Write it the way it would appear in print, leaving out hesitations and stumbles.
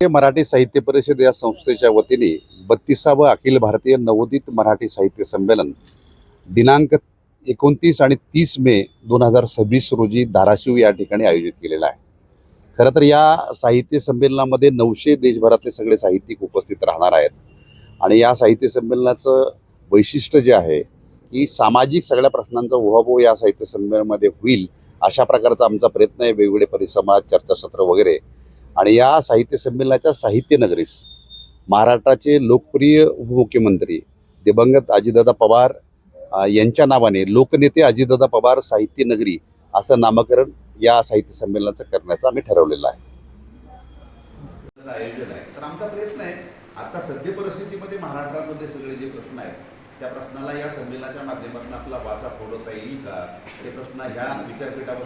मराठी साहित्य परिषद या संस्थेच्या वतीने 32वे अखिल भारतीय नवोदित मराठी साहित्य संमेलन दिनांक 29 आणि 30 मे 2026 रोजी धाराशिव या ठिकाणी आयोजित केलेला आहे। खरं तर या साहित्य संमेलनामध्ये 900 देशभरातले सगळे साहित्यिक उपस्थित राहणार आहेत आणि या साहित्य संमेलनाचं वैशिष्ट्य जे आहे की सामाजिक सगळ्या प्रश्नांचा उहापोह या साहित्य संमेलनामध्ये होईल अशा प्रकारचा आमचा प्रयत्न आहे। वेगवेगळे परिसंवाद, चर्चासत्र वगैरे। आणि या साहित्य संमेलनाच्या साहित्य नगरीस महाराष्ट्राचे लोकप्रिय उपमुख्यमंत्री दिवंगत अजितदादा पवार यांच्या नावाने लोकनेते अजितदादा पवार साहित्य नगरी असं नामकरण या साहित्य संमेलनाचं करण्याचं आम्ही ठरवलेलं आहे। आयोजन आहे तर आमचा प्रयत्न आहे आता सद्य परिस्थितीमध्ये महाराष्ट्रामध्ये सगळे जे प्रश्न आहेत त्या प्रश्नाला या संमेलनाच्या माध्यमातून आपला वाचा फोडवता येईल का, हे प्रश्न ह्या विचारपीठावर